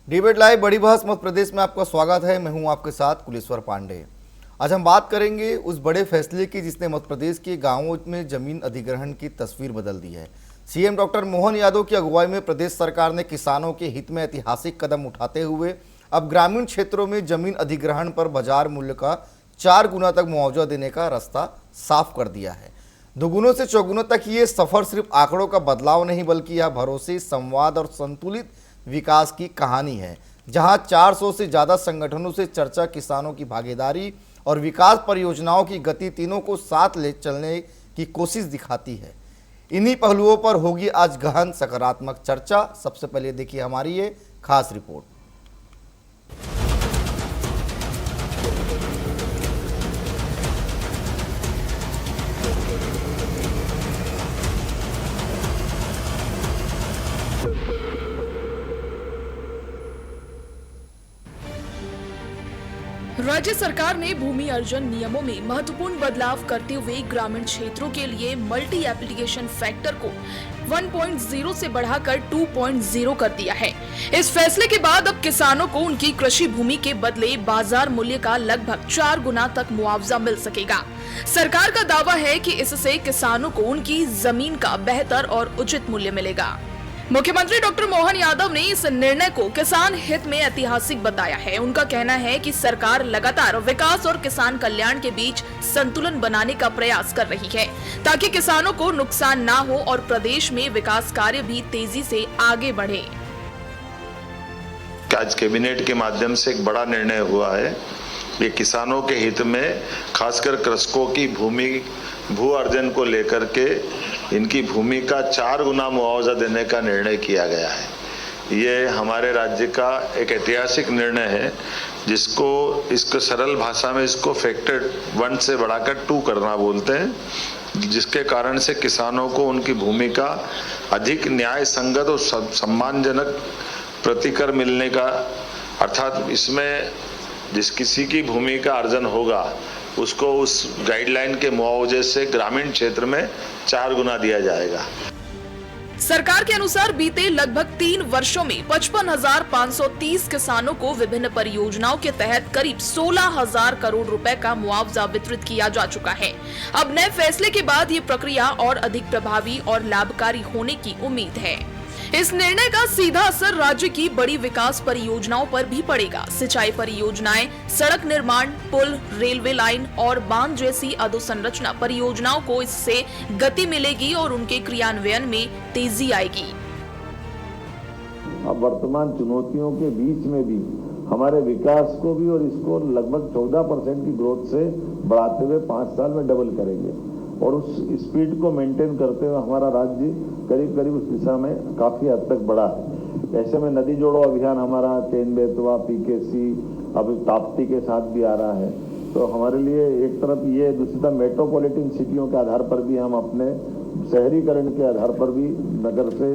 Debate live बड़ी बहस मध्य प्रदेश में आपका स्वागत है। मैं हूं आपके साथ कुलेश्वर पांडे। आज हम बात करेंगे उस बड़े फैसले की जिसने मध्य प्रदेश के गांवों में जमीन अधिग्रहण की तस्वीर बदल दी है। सीएम डॉक्टर मोहन यादव की अगुवाई में प्रदेश सरकार ने किसानों के हित में ऐतिहासिक कदम उठाते हुए अब ग्रामीण क्षेत्रों में जमीन अधिग्रहण पर बाजार मूल्य का 4 गुना तक मुआवजा देने का रास्ता साफ कर दिया है। दोगुनों से चौगुनों तक ये सफर सिर्फ आंकड़ों का बदलाव नहीं बल्कि यह भरोसे, संवाद और संतुलित विकास की कहानी है, जहां 400 से ज़्यादा संगठनों से चर्चा, किसानों की भागीदारी और विकास परियोजनाओं की गति तीनों को साथ ले चलने की कोशिश दिखाती है। इन्हीं पहलुओं पर होगी आज गहन सकारात्मक चर्चा। सबसे पहले देखिए हमारी ये खास रिपोर्ट। राज्य सरकार ने भूमि अर्जन नियमों में महत्वपूर्ण बदलाव करते हुए ग्रामीण क्षेत्रों के लिए मल्टी एप्लीकेशन फैक्टर को 1.0 से बढ़ाकर 2.0 कर दिया है। इस फैसले के बाद अब किसानों को उनकी कृषि भूमि के बदले बाजार मूल्य का लगभग 4 गुना तक मुआवजा मिल सकेगा। सरकार का दावा है कि इससे किसानों को उनकी जमीन का बेहतर और उचित मूल्य मिलेगा। मुख्यमंत्री डॉक्टर मोहन यादव ने इस निर्णय को किसान हित में ऐतिहासिक बताया है। उनका कहना है कि सरकार लगातार विकास और किसान कल्याण के बीच संतुलन बनाने का प्रयास कर रही है ताकि किसानों को नुकसान ना हो और प्रदेश में विकास कार्य भी तेजी से आगे बढ़े। आज कैबिनेट के माध्यम से एक बड़ा निर्णय हुआ है। ये किसानों के हित में, खासकर कृषकों की भू अर्जन को लेकर के इनकी भूमि का 4 गुना मुआवजा देने का निर्णय किया गया है। ये हमारे राज्य का एक ऐतिहासिक निर्णय है इसको सरल भाषा में इसको फैक्टर 1 से बढ़ाकर 2 करना बोलते हैं, जिसके कारण से किसानों को उनकी भूमि का अधिक न्याय संगत और सम्मानजनक प्रतिकर मिलने का, अर्थात इसमें जिस किसी की भूमि का अर्जन होगा उसको उस गाइडलाइन के मुआवजे से ग्रामीण क्षेत्र में 4 गुना दिया जाएगा। सरकार के अनुसार बीते लगभग 3 वर्षों में 55,530 किसानों को विभिन्न परियोजनाओं के तहत करीब 16,000 करोड़ रुपए का मुआवजा वितरित किया जा चुका है। अब नए फैसले के बाद ये प्रक्रिया और अधिक प्रभावी और लाभकारी होने की उम्मीद है। इस निर्णय का सीधा असर राज्य की बड़ी विकास परियोजनाओं पर भी पड़ेगा। सिंचाई परियोजनाएं, सड़क निर्माण, पुल, रेलवे लाइन और बांध जैसी अधोसंरचना परियोजनाओं को इससे गति मिलेगी और उनके क्रियान्वयन में तेजी आएगी। अब वर्तमान चुनौतियों के बीच में भी हमारे विकास को भी और इसको लगभग 14% की ग्रोथ से बढ़ाते हुए 5 साल में डबल करेंगे और उस स्पीड को मेंटेन करते हुए हमारा राज्य करीब उस दिशा में काफी हद तक बढ़ा है। ऐसे में नदी जोड़ो अभियान हमारा चेन बेतवा, पीकेसी, अब ताप्ती के साथ भी आ रहा है। तो हमारे लिए एक तरफ ये, दूसरी तरफ मेट्रोपॉलिटन सिटियों के आधार पर भी हम अपने शहरीकरण के आधार पर भी नगर से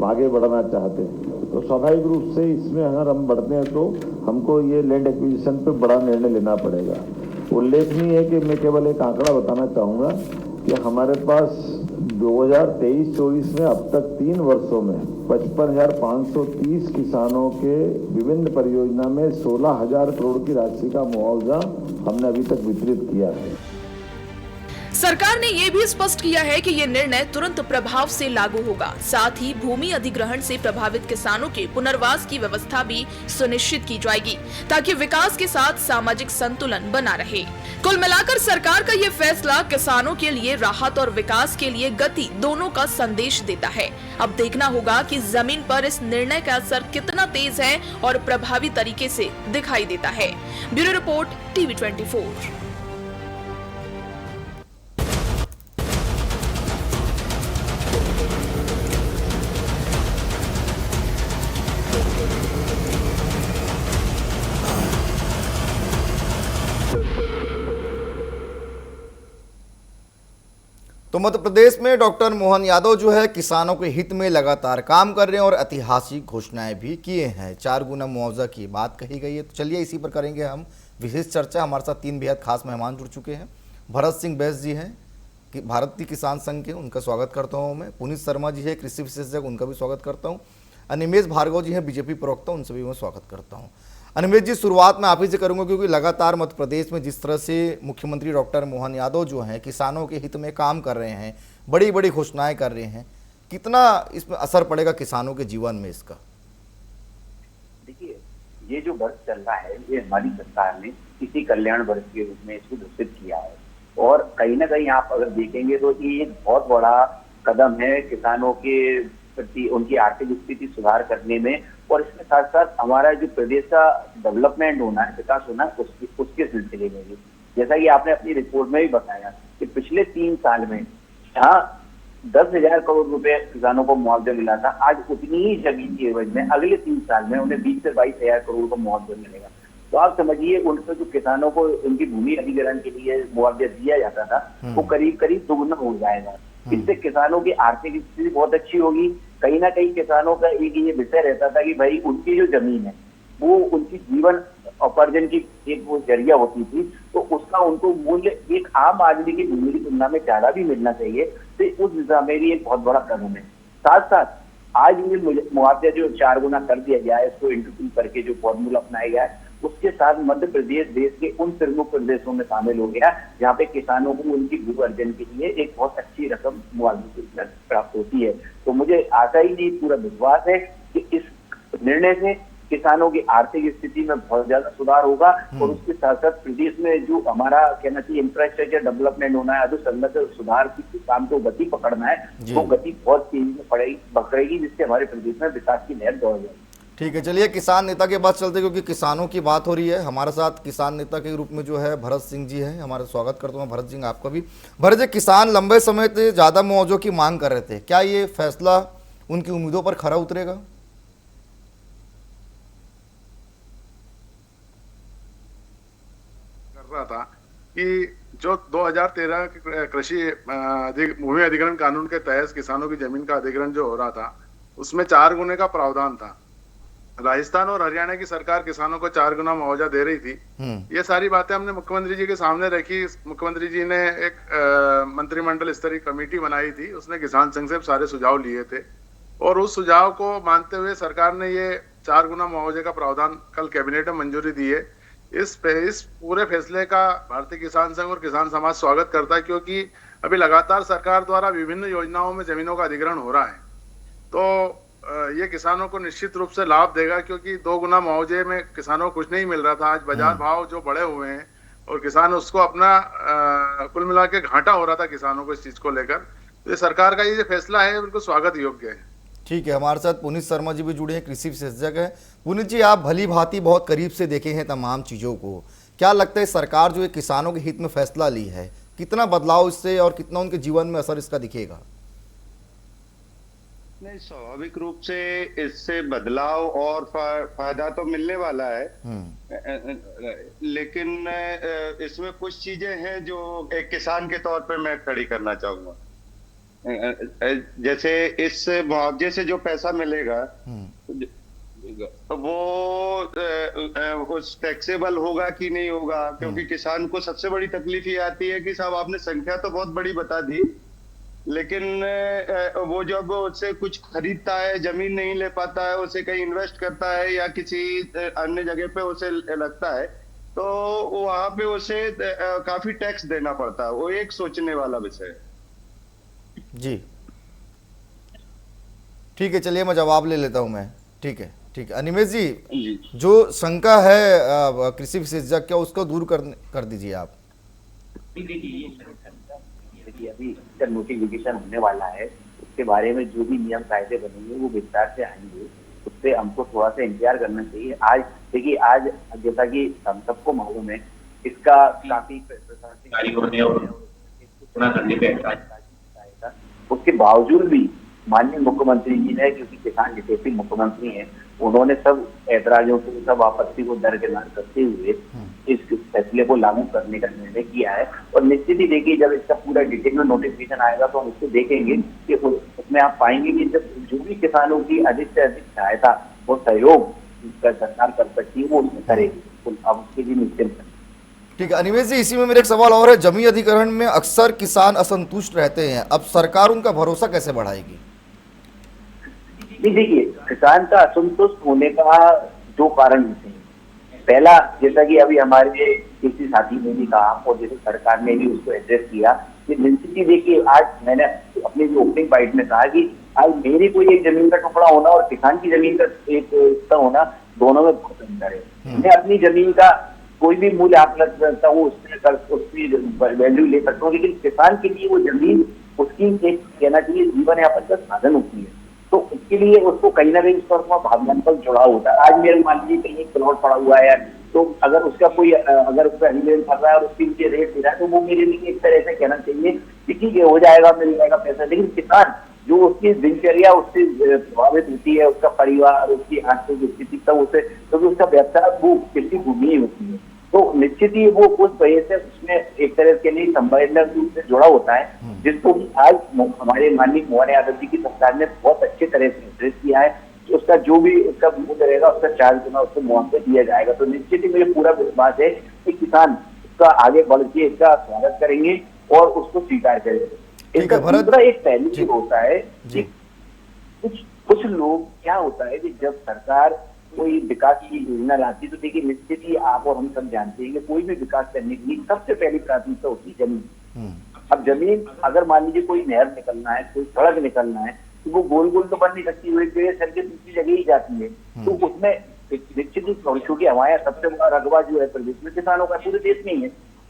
आगे बढ़ना चाहते हैं। तो स्वाभाविक रूप से इसमें अगर हम बढ़ते हैं तो हमको ये लैंड एक्विजिशन पे बड़ा निर्णय लेना पड़ेगा। उल्लेखनीय है कि मैं केवल एक आंकड़ा बताना चाहूँगा कि हमारे पास 2023-24 में अब तक 3 वर्षों में 55,530 किसानों के विभिन्न परियोजना में 16,000 करोड़ की राशि का मुआवजा हमने अभी तक वितरित किया है। सरकार ने ये भी स्पष्ट किया है कि ये निर्णय तुरंत प्रभाव से लागू होगा। साथ ही भूमि अधिग्रहण से प्रभावित किसानों के पुनर्वास की व्यवस्था भी सुनिश्चित की जाएगी ताकि विकास के साथ सामाजिक संतुलन बना रहे। कुल मिलाकर सरकार का ये फैसला किसानों के लिए राहत और विकास के लिए गति दोनों का संदेश देता है। अब देखना होगा कि जमीन पर इस निर्णय का असर कितना तेज है और प्रभावी तरीके से दिखाई देता है। Bureau report, TV 24। तो मध्य प्रदेश में डॉक्टर मोहन यादव जो है किसानों के हित में लगातार काम कर रहे हैं और ऐतिहासिक घोषणाएं भी किए हैं। 4 गुना मुआवजा की बात कही गई है। तो चलिए इसी पर करेंगे हम विशेष चर्चा। हमारे साथ 3 बेहद खास मेहमान जुड़ चुके हैं। भरत सिंह बैस जी हैं कि भारतीय किसान संघ के, उनका स्वागत करता हूँ मैं। पुनीत शर्मा जी है कृषि विशेषज्ञ, उनका भी स्वागत करता हूँ। अनिमेश भार्गव जी हैं बीजेपी प्रवक्ता, उनसे भी मैं स्वागत करता हूं। अनिमेश जी, शुरुआत मैं आप ही से करूंगा क्योंकि लगातार मध्य प्रदेश में जिस तरह से मुख्यमंत्री डॉक्टर मोहन यादव जो हैं किसानों के हित में काम कर रहे हैं, बड़ी बड़ी घोषणाएं कर रहे हैं, कितना इसमें असर पड़ेगा किसानों के जीवन में इसका? देखिए, ये जो वर्ष चल रहा है ये हमारी सरकार ने किसी कल्याण वर्ष के रूप में इसको घोषित किया है और कहीं ना कहीं आप अगर देखेंगे तो ये एक बहुत बड़ा कदम है किसानों के प्रति, उनकी आर्थिक स्थिति सुधार करने में और इसके साथ साथ हमारा जो प्रदेश का डेवलपमेंट होना है, विकास होना है, उसके सिलसिले में भी। जैसा कि आपने अपनी रिपोर्ट में भी बताया कि पिछले 3 साल में जहाँ 10,000 करोड़ रुपए किसानों को मुआवजा मिला था, आज उतनी ही जमीन की एवज में अगले 3 साल में उन्हें 20 से 22,000 करोड़ का मुआवजा मिलेगा। तो आप समझिए उनको जो किसानों को उनकी भूमि अधिग्रहण के लिए मुआवजा दिया जाता था वो करीब करीब दुगुना हो जाएगा। इससे किसानों की आर्थिक स्थिति बहुत अच्छी होगी। कहीं ना कहीं किसानों का एक ये विषय रहता था कि भाई उनकी जो जमीन है वो उनकी जीवन उपार्जन की एक वो जरिया होती थी, तो उसका उनको मूल्य एक आम आदमी की भूमि की तुलना में ज्यादा भी मिलना चाहिए। तो उस दिशा में भी एक बहुत बड़ा कदम है। साथ साथ आज ये मुआवजा जो 4 गुना कर दिया गया है, इसको इंटरव्यू करके जो फॉर्मूला अपनाया गया है, उसके साथ मध्य प्रदेश देश के उन प्रमुख प्रदेशों में शामिल हो गया जहाँ पे किसानों को उनकी भू अर्जन के लिए एक बहुत अच्छी रकम मुआवजे प्राप्त होती है। तो मुझे आशा ही नहीं, पूरा विश्वास है कि इस निर्णय से किसानों की आर्थिक स्थिति में बहुत ज्यादा सुधार होगा और उसके साथ साथ प्रदेश में जो हमारा कहना चाहिए इंफ्रास्ट्रक्चर डेवलपमेंट होना है, अधोसंरचना सुधार की काम को गति पकड़ना है, वो गति बहुत तेजी से पकड़ेगी, जिससे हमारे प्रदेश में विकास की लहर दौड़ जाएगी। ठीक है, चलिए किसान नेता के बाद चलते क्योंकि किसानों की बात हो रही है। हमारे साथ किसान नेता के रूप में जो है भरत सिंह जी हैं, हमारा स्वागत करता हूँ भरत सिंह आपका भी। भरत जी, किसान लंबे समय से ज़्यादा मुआवजों की मांग कर रहे थे, क्या ये फैसला उनकी उम्मीदों पर खरा उतरेगा? कर रहा था कि जो 2013 के कृषि भूमि अधिग्रहण कानून के तहत किसानों की जमीन का अधिग्रहण जो हो रहा था उसमें 4 गुने का प्रावधान था। राजस्थान और हरियाणा की सरकार किसानों को 4 गुना मुआवजा दे रही थी। ये सारी बातें हमने मुख्यमंत्री जी के सामने रखी। मुख्यमंत्री जी ने एक मंत्रिमंडल स्तरीय कमेटी बनाई थी, उसने किसान संघ से सारे सुझाव लिए थे और उस सुझाव को मानते हुए सरकार ने ये 4 गुना मुआवजे का प्रावधान कल कैबिनेट में मंजूरी दी है। इस पूरे फैसले का भारतीय किसान संघ और किसान समाज स्वागत करता है, क्योंकि अभी लगातार सरकार द्वारा विभिन्न योजनाओं में जमीनों का अधिग्रहण हो रहा है। तो ये किसानों को निश्चित रूप से लाभ देगा, क्योंकि 2 गुना मुआवजे में किसानों को कुछ नहीं मिल रहा था। आज बाजार भाव जो बढ़े हुए हैं और किसान उसको अपना कुल मिला के घाटा हो रहा था किसानों को इस चीज को लेकर। तो ये सरकार का ये जो फैसला है बिल्कुल स्वागत योग्य है। ठीक है, हमारे साथ पुनीत शर्मा जी भी जुड़े हैं, कृषि विशेषज्ञ हैं। पुनीत जी, आप भली भांति बहुत करीब से देखे हैं तमाम चीज़ों को, क्या लगता है सरकार जो किसानों के हित में फैसला ली है, कितना बदलाव इससे और कितना उनके जीवन में असर इसका दिखेगा? नहीं, स्वाभाविक रूप से इससे बदलाव और फायदा तो मिलने वाला है, लेकिन इसमें कुछ चीजें हैं जो एक किसान के तौर पे मैं खड़ी करना चाहूंगा। जैसे इस मुआवजे से जो पैसा मिलेगा वो उस टैक्सेबल होगा कि नहीं होगा, क्योंकि किसान को सबसे बड़ी तकलीफ ये आती है कि साहब आपने संख्या तो बहुत बड़ी बता दी, लेकिन वो जब उससे कुछ खरीदता है, जमीन नहीं ले पाता है, उसे कहीं इन्वेस्ट करता है या किसी अन्य जगह पे उसे लगता है, तो वहां पे उसे काफी टैक्स देना पड़ता है। वो एक सोचने वाला विषय है। जी ठीक है, चलिए मैं जवाब ले लेता हूं मैं। ठीक है, ठीक है अनिमेश जी, जो शंका है कृषि विशेषज्ञ क्या उसको दूर कर दीजिए आप। अभी नोटिफिकेशन होने वाला है, उसके बारे में जो भी नियम कायदे बनेंगे वो विस्तार से आएंगे, उससे हमको थोड़ा सा इंतजार करना चाहिए। आज देखिए, आज जैसा कि हम सबको मालूम है, इसका काफी प्रशासनिक करने पे उसके बावजूद भी माननीय मुख्यमंत्री जी ने, क्योंकि किसान हितैषी मुख्यमंत्री हैं, उन्होंने सब ऐतराजों को, सब आपत्ति को दरकिनार करते हुए इस फैसले को लागू करने का निर्णय किया है। और निश्चित ही देखिए, जब इसका पूरा डिटेल में नोटिफिकेशन आएगा तो हम उसको देखेंगे कि उसमें आप पाएंगे कि जब जो भी किसानों की अधिक से अधिक सहायता और सहयोग सरकार कर सकती है वो उसमें करेगी। तो अब उसके लिए निश्चिंत है। ठीक है अनिमेश जी, इसी में मेरा एक सवाल और है। जमीन अधिग्रहण में अक्सर किसान असंतुष्ट रहते हैं, अब सरकार उनका भरोसा कैसे बढ़ाएगी? नहीं, देखिए किसान का असंतुष्ट होने का दो कारण होते हैं। पहला, जैसा कि अभी हमारे किसी साथी ने भी कहा और जैसे सरकार ने भी उसको एड्रेस किया कि डेंसिटी, देखिए आज मैंने अपने जो ओपनिंग बाइट में कहा कि आज मेरी कोई एक जमीन का टुकड़ा होना और किसान की जमीन का एक हिस्सा होना, दोनों में बहुत अंतर है। मैं अपनी जमीन का कोई भी मूल्य आकलन करता हूँ, उसकी वैल्यू ले सकता हूँ, लेकिन किसान के लिए वो जमीन उसकी एक कहना चाहिए जीवन यापन का साधन होती है। तो उसके लिए उसको कहीं ना कहीं उस पर भावनात्मक जुड़ाव होता है। आज मेरे मान लीजिए कहीं एक प्लॉट पड़ा हुआ है, तो अगर उसका कोई अगर उसका एग्रीमेंट कर रहा है और उसके लिए रेट दे रहा है, तो वो मेरे लिए एक तरह से कहना चाहिए कि ठीक है, हो जाएगा, मिल जाएगा पैसा। लेकिन किसान जो उसकी दिनचर्या उससे प्रभावित होती है, उसका परिवार, उसकी आर्थिक स्थिति, सब उसे, क्योंकि उसका व्यवसाय वो कृषि भूमि होती है, तो निश्चित ही वो उस वजह से उसमें एक तरह के लिए संवेदनशील रूप से जुड़ा होता है, जिसको कि आज हमारे माननीय मोहन यादव जी की सरकार ने बहुत अच्छे तरह से एड्रेस किया है। उसका जो भी उसका मूल्य रहेगा, उसका 4 गुना उसको मुआवजा दिया जाएगा। तो निश्चित ही मुझे पूरा विश्वास है कि किसान इसका आगे बढ़ के इसका स्वागत करेंगे और उसको स्वीकार करेंगे। इसका दूसरा एक पहलू जो होता है कि कुछ लोग क्या होता है कि जब सरकार कोई विकास की योजना लाती है, तो देखिए निश्चित ही आप और हम सब जानते हैं कि कोई भी विकास करने के लिए सबसे पहली प्राथमिकता होती है जमीन। अब जमीन, अगर मान लीजिए कोई नहर निकलना है, कोई सड़क निकलना है, तो वो गोल गोल तो बन नहीं सकती, वो एक जगह सड़क दूसरी जगह ही जाती है। तो उसमें निश्चित ही, क्योंकि हमारे सबसे बड़ा रकबा जो है प्रदेश में किसानों का, पूरे देश में ही है,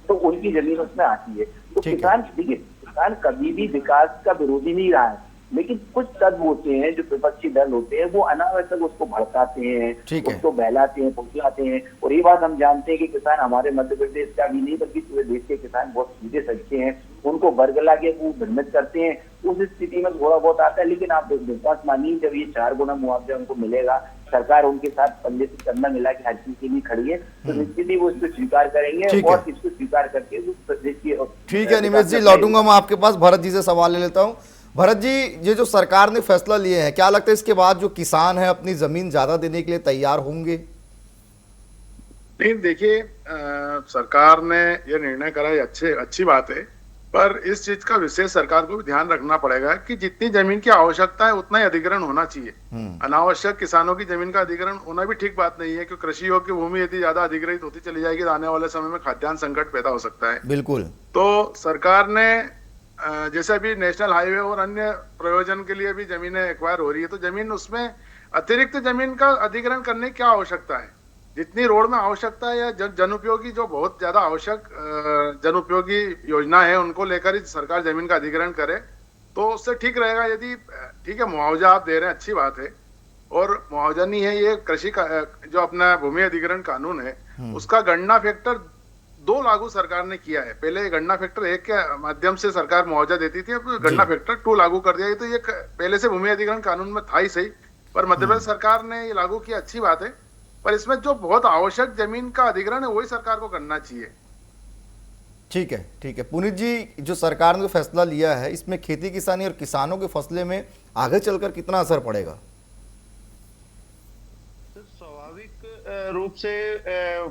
तो उनकी जमीन उसमें आती है। तो किसान, देखिए किसान कभी भी विकास का विरोधी नहीं रहा है, लेकिन कुछ तत्व होते हैं जो विपक्षी दल होते हैं, वो अनावश्यक उसको भड़काते हैं, उसको बहलाते हैं, फुसलाते हैं। और ये बात हम जानते हैं कि किसान हमारे मध्य प्रदेश का भी नहीं बल्कि पूरे देश के किसान बहुत सीधे सच्चे हैं, उनको बरगला के वो भ्रमित करते हैं। उस स्थिति में थोड़ा बहुत आता है, लेकिन आप विश्वास मानिए, जब ये 4 गुना मुआवजा उनको मिलेगा, सरकार उनके साथ पंजे से कंधा मिला के हर चीज के लिए खड़ी है, तो निश्चित ही वो इसको स्वीकार करेंगे और इसको स्वीकार करके प्रदेश की। ठीक है निमेश जी, लौटूंगा मैं आपके पास। भरत जी से सवाल ले लेता हूँ। भरत जी, ये जो सरकार ने फैसला लिए हैं, क्या लगता है इसके बाद जो किसान है अपनी जमीन ज्यादा देने के लिए तैयार होंगे? नहीं, देखिए सरकार ने ये निर्णय करा, ये अच्छी बात है, पर इस चीज का विशेष सरकार को भी ध्यान रखना पड़ेगा कि जितनी जमीन की आवश्यकता है उतना ही अधिग्रहण होना चाहिए। अनावश्यक किसानों की जमीन का अधिग्रहण होना भी ठीक बात नहीं है, क्योंकि कृषि योग्य भूमि यदि ज्यादा अधिग्रहित होती चली जाएगी तो आने वाले समय में खाद्यान्न संकट पैदा हो सकता है। बिल्कुल। तो सरकार ने जैसे अभी नेशनल हाईवे और अन्य प्रयोजन के लिए भी जमीनें एक्वायर हो रही है, तो जमीन उसमें अतिरिक्त जमीन का अधिग्रहण करने की क्या आवश्यकता है? जितनी रोड में आवश्यकता है या जन उपयोगी, जो बहुत ज्यादा आवश्यक जन उपयोगी योजना है, उनको लेकर ही सरकार जमीन का अधिग्रहण करे तो उससे ठीक रहेगा। यदि ठीक है, मुआवजा आप दे रहे हैं, अच्छी बात है, और मुआवजा नहीं है, ये कृषि का जो अपना भूमि अधिग्रहण कानून है उसका गणना फैक्टर 2 लागू सरकार ने किया है। पहले गणना फैक्टर 1 के माध्यम से सरकार मुआवजा देती थी, अब गणना फैक्टर 2 लागू कर दिया। तो ये पहले से भूमि अधिग्रहण कानून में था ही सही, पर मध्य प्रदेश सरकार ने ये लागू किया, अच्छी बात है, पर इसमें जो बहुत आवश्यक जमीन का अधिग्रहण है वही सरकार को करना चाहिए। ठीक है, ठीक है। पुनीत जी, जो सरकार ने फैसला लिया है, इसमें खेती किसानी और किसानों के फसले में आगे चलकर कितना असर पड़ेगा? रूप से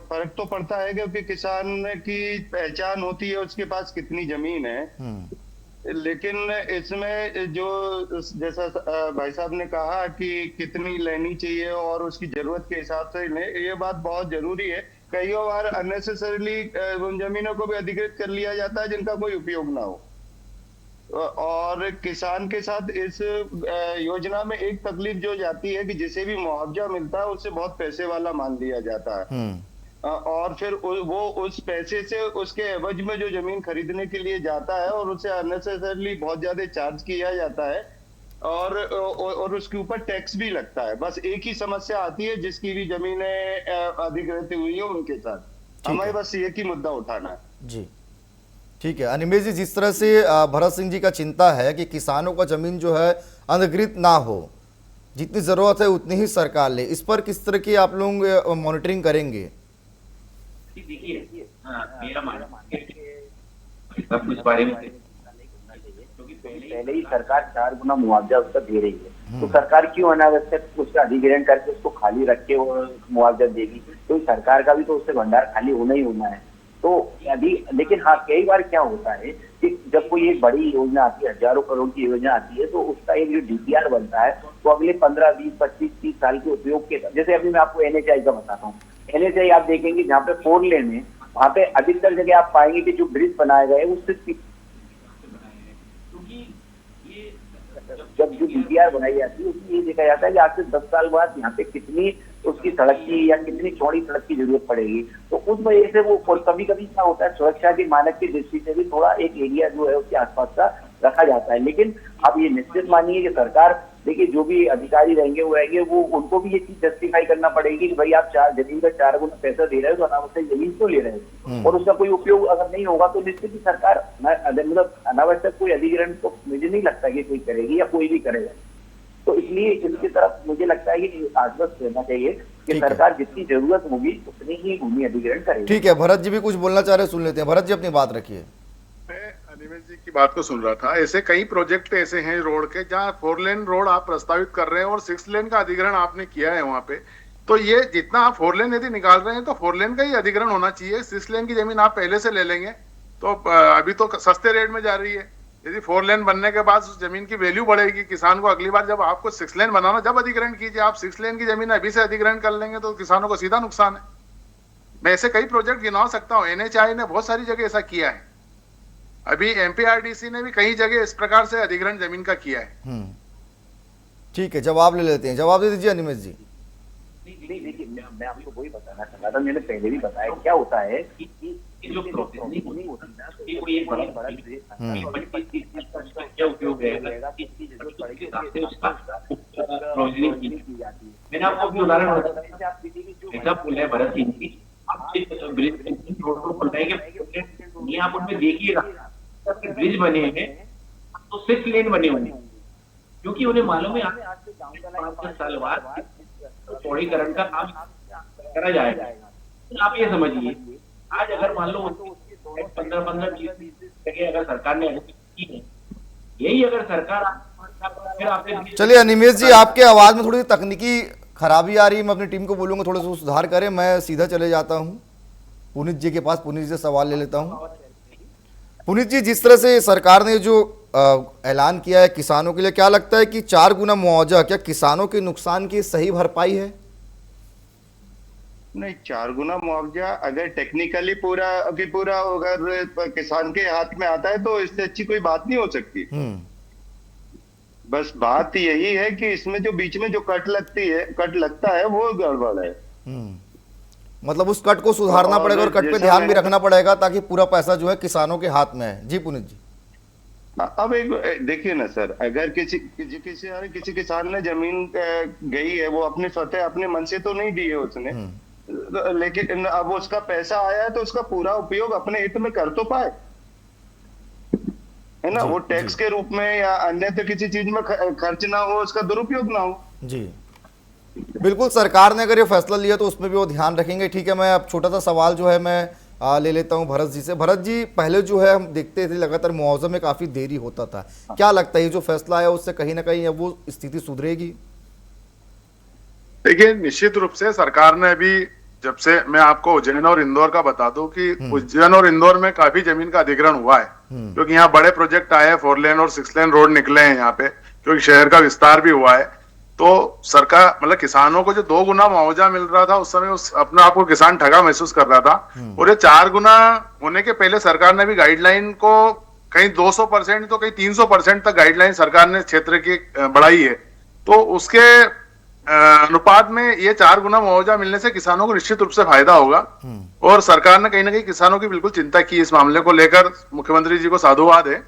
फर्क तो पड़ता है, क्योंकि किसान की पहचान होती है उसके पास कितनी जमीन है। लेकिन इसमें जो जैसा भाई साहब ने कहा कि कितनी लेनी चाहिए और उसकी जरूरत के हिसाब से ले, ये बात बहुत जरूरी है। कई बार अननेसेसरली उन जमीनों को भी अधिकृत कर लिया जाता है जिनका कोई उपयोग ना हो। और किसान के साथ इस योजना में एक तकलीफ जो जाती है कि जिसे भी मुआवजा मिलता है उससे बहुत पैसे वाला मान लिया जाता है, और फिर वो उस पैसे से उसके एवज में जो जमीन खरीदने के लिए जाता है और उसे अननेसेसरली बहुत ज्यादा चार्ज किया जाता है और उसके ऊपर टैक्स भी लगता है। बस एक ही समस्या आती है, जिसकी भी जमीनें अधिकृत हुई है उनके साथ हमें बस एक ही मुद्दा उठाना है। जी ठीक है। अनिमेश जी, जिस तरह से भरत सिंह जी का चिंता है कि किसानों का जमीन जो है अधिकृत ना हो, जितनी जरूरत है उतनी ही सरकार ले, इस पर किस तरह की आप लोग मॉनिटरिंग करेंगे? देखिए मेरा मानना है कि सब कुछ बारे में क्योंकि पहले ही सरकार 4 गुना मुआवजा उसका दे रही है, तो सरकार क्यों अनावश्यक उसका अधिग्रहण करके उसको खाली रख के मुआवजा देगी? तो सरकार का भी तो उससे भंडार खाली होना ही होना है। तो अभी लेकिन हाँ, कई बार क्या होता है कि जब कोई एक बड़ी योजना आती है, हजारों करोड़ की योजना आती है, तो उसका एक जो डीपीआर बनता है तो अगले 15, 20, 25, 30 साल के उपयोग के, जैसे अभी मैं आपको एनएचआई का बताता हूँ। एनएचआई आप देखेंगे जहाँ पे 4 लेन है, वहाँ पे अधिकतर जगह आप पाएंगे कि जो ब्रिज बनाए गए वो सिर्फ, जब जो डीपीआर बनाई जाती है उसमें ये देखा जाता है कि आज से 10 साल बाद यहाँ पे कितनी उसकी सड़क की या कितनी चौड़ी सड़क की जरूरत पड़ेगी। तो उस वजह से वो, और कभी कभी क्या होता है, सुरक्षा के मानक की दृष्टि से भी थोड़ा एक एरिया जो है उसके आसपास का रखा जाता है। लेकिन अब ये निश्चित मानिए कि सरकार, देखिए जो भी अधिकारी रहेंगे वो उनको भी ये चीज जस्टिफाई करना पड़ेगी कि भाई आप जमीन का 4 गुना पैसा दे रहे हो तो अनावश्यक जमीन क्यों ले रहे हो, और उसका कोई उपयोग अगर नहीं होगा तो निश्चित ही सरकार मतलब अनावश्यक कोई अधिग्रहण तो मुझे नहीं लगता कि कोई करेगी या कोई भी करेगा। तो इसलिए इसकी तरफ मुझे लगता है कि आश्वस्त रहना चाहिए कि सरकार जितनी जरूरत होगी उतनी ही भूमि अधिग्रहण करेगी। ठीक है, भरत जी भी कुछ बोलना चाह रहे हैं, सुन लेते हैं। भरत जी अपनी बात रखिए। अनिमेश जी की बात को सुन रहा था। ऐसे कई प्रोजेक्ट ऐसे हैं रोड के जहाँ 4 लेन रोड आप प्रस्तावित कर रहे हैं और 6 लेन का अधिग्रहण आपने किया है वहां पे, तो ये जितना आप 4 लेन यदि निकाल रहे हैं तो 4 लेन का ही अधिग्रहण होना चाहिए। 6 लेन की जमीन आप पहले से ले लेंगे तो अभी तो सस्ते रेट में जा रही है। यदि 4 लेन बनने के बाद उस जमीन की वैल्यू बढ़ेगी, किसान को अगली बार जब आपको 6 लेन बनाना, जब अधिग्रहण कीजिए। आप 6 लेन की जमीन अभी से अधिग्रहण कर लेंगे तो किसानों को सीधा नुकसान है। मैं ऐसे कई प्रोजेक्ट गिना सकता हूँ। एनएचआई ने बहुत सारी जगह ऐसा किया है। अभी एमपीआरडीसी ने भी कई जगह इस प्रकार से अधिग्रहण जमीन का किया है। ठीक है, जवाब ले लेते हैं। जवाब दे दीजिए अनिमेश जी। नहीं देखिए, मैं आपको वही बताना चाह रहा था, मैंने पहले भी बताया क्या होता है कि जो प्रोसेसिंग होती है ना, तो कोई एक बड़ा क्या उपयोग रहेगा, किसकी जरूरत पड़ेगी की जाती है। मैंने आपको भी उदाहरण बताया, आप किसी भी जो ऐसा बोल रहे हैं भरत सिंह जी, आप ब्रिज रोड को बनाएंगे, आप उनमें देखिएगा ब्रिज बने हैं तो 6 लेन बने हुए हैं, क्योंकि उन्हें मालूम है आज से 5 साल बाद चौड़ीकरण का काम करा जाएगा। आप ये समझिए, आज अगर मान लो 15-20 जगह अगर सरकार ने की है, यही अगर सरकार फिर आपसे, चलिए अनिमेश जी, आपके आवाज में थोड़ी तकनीकी खराबी आ रही है। मैं अपनी टीम को बोलूंगा थोड़ा सा सुधार करें। मैं सीधा चले जाता हूं पुनीत जी के पास। पुनीत जी से सवाल ले लेता हूं। पुनीत जी, जिस तरह से सरकार ने जो ऐलान किया है किसानों के लिए, क्या लगता है कि 4 गुना मुआवजा क्या किसानों के नुकसान की सही भरपाई है? नहीं, 4 गुना मुआवजा अगर टेक्निकली पूरा अगर किसान के हाथ में आता है तो इससे अच्छी कोई बात नहीं हो सकती। बस बात यही है कि इसमें जो बीच में जो कट लगता है वो गड़बड़ है। मतलब उस कट को सुधारना पड़ेगा और कट पे ध्यान भी रखना पड़ेगा ताकि पूरा पैसा जो है किसानों के हाथ में है। जी पुनीत जी। अब एक देखिए ना सर, अगर किसी किसान ने जमीन गई है, वो अपने स्वतः अपने मन से तो नहीं दी है उसने, लेकिन अब उसका पैसा आया है तो उसका पूरा उपयोग अपने हित में कर तो पाए, है ना। वो टैक्स के रूप में या अन्य तो किसी चीज में खर्च ना हो, उसका दुरुपयोग ना हो। जी बिल्कुल, सरकार ने अगर ये फैसला लिया तो उसमें भी वो ध्यान रखेंगे। ठीक है, मैं अब छोटा सा सवाल जो है मैं ले लेता हूं भरत जी से। भरत जी, पहले जो है हम देखते थे लगातार मुआवजा में काफी देरी होता था, क्या लगता है ये जो फैसला आया उससे कहीं ना कहीं अब वो स्थिति सुधरेगी? देखिए, निश्चित रूप से सरकार ने अभी, जब से मैं आपको उज्जैन और इंदौर का बता दूं कि उज्जैन और इंदौर में काफी जमीन का अधिग्रहण हुआ है, क्योंकि यहाँ बड़े प्रोजेक्ट आए हैं, 4 लेन और 6 लेन रोड निकले हैं यहाँ पे, क्योंकि शहर का विस्तार भी हुआ है। तो सरकार मतलब किसानों को जो 2 गुना मुआवजा मिल रहा था उस समय उस अपने आप को किसान ठगा महसूस कर रहा था, और ये 4 गुना होने के पहले सरकार ने भी गाइडलाइन को कहीं 200% तो कहीं 300% तक गाइडलाइन सरकार ने क्षेत्र की बढ़ाई है। तो उसके अनुपात में ये 4 गुना मुआवजा मिलने से किसानों को निश्चित रूप से फायदा होगा, और सरकार ने कहीं ना कहीं किसानों की बिल्कुल चिंता की इस मामले को लेकर। मुख्यमंत्री जी को साधुवाद है।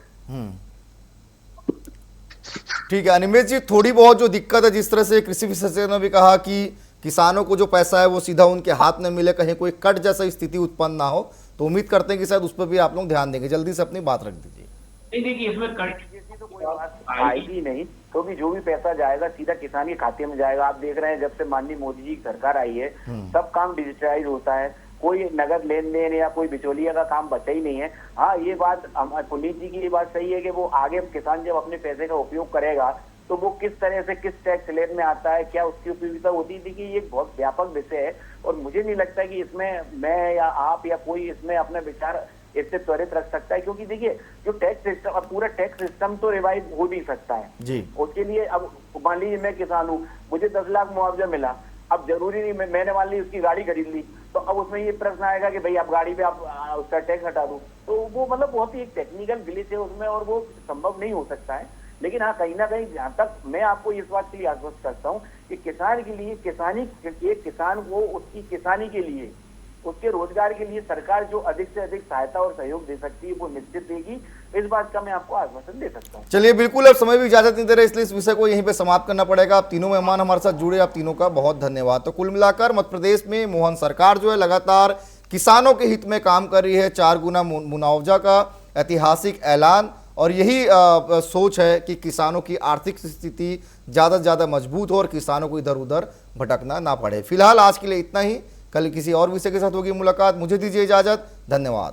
ठीक है अनिमेश जी, थोड़ी बहुत जो दिक्कत है, जिस तरह से कृषि विशेषज्ञ ने भी कहा कि किसानों को जो पैसा है वो सीधा उनके हाथ में मिले, कहीं कोई कट जैसा स्थिति उत्पन्न ना हो, तो उम्मीद करते हैं कि शायद उस पर भी आप लोग ध्यान देंगे। जल्दी से अपनी बात रख दीजिए। नहीं देखिए, इसमें कट जैसी तो कोई बात आएगी नहीं, क्योंकि जो भी पैसा जाएगा सीधा किसान के खाते में जाएगा। आप देख रहे हैं जब से माननीय मोदी जी की सरकार आई है, सब काम डिजिटलाइज होता है, कोई नगद लेन देन या कोई बिचौलिया का काम बचा ही नहीं है। हाँ, ये बात पुनीत जी की ये बात सही है कि वो आगे किसान जब अपने पैसे का उपयोग करेगा तो वो किस तरह से किस टैक्स स्लैब में आता है, क्या उसकी उपयोगिता होती है। देखिए ये एक बहुत व्यापक विषय है और मुझे नहीं लगता कि इसमें मैं या आप या कोई इसमें अपने विचार इससे त्वरित रख सकता है, क्योंकि देखिए जो टैक्स सिस्टम, अब पूरा टैक्स सिस्टम तो रिवाइज हो नहीं सकता है जी। उसके लिए अब मान लीजिए मैं किसान हूँ, मुझे 10 लाख मुआवजा मिला, अब जरूरी नहीं मैंने मान ली उसकी गाड़ी खरीद ली, तो अब उसमें ये प्रश्न आएगा कि भाई आप गाड़ी पे आप उसका टैक्स हटा दो, तो वो मतलब बहुत ही एक टेक्निकल ग्लिच है उसमें और वो संभव नहीं हो सकता है। लेकिन हाँ कहीं ना कहीं जहाँ तक मैं आपको इस बात के लिए आश्वस्त करता हूँ कि किसान के लिए एक किसान को उसकी किसानी के लिए उसके रोजगार के लिए सरकार जो अधिक से अधिक सहायता और सहयोग दे सकती है वो निश्चित देगी, इस बात का मैं आपको आश्वासन दे सकता हूँ। चलिए बिल्कुल, अब समय भी इजाजत नहीं दे रहे, इसलिए इस विषय को यहीं पे समाप्त करना पड़ेगा। आप तीनों मेहमान हमारे साथ जुड़े, आप तीनों का बहुत धन्यवाद। तो कुल मिलाकर मध्य प्रदेश में मोहन सरकार जो है लगातार किसानों के हित में काम कर रही है। 4 गुना मुआवजा का ऐतिहासिक ऐलान, और यही सोच है कि किसानों की आर्थिक स्थिति ज़्यादा से ज़्यादा मजबूत हो और किसानों को इधर उधर भटकना ना पड़े। फिलहाल आज के लिए इतना ही, कल किसी और विषय के साथ होगी मुलाकात। मुझे दीजिए इजाज़त, धन्यवाद।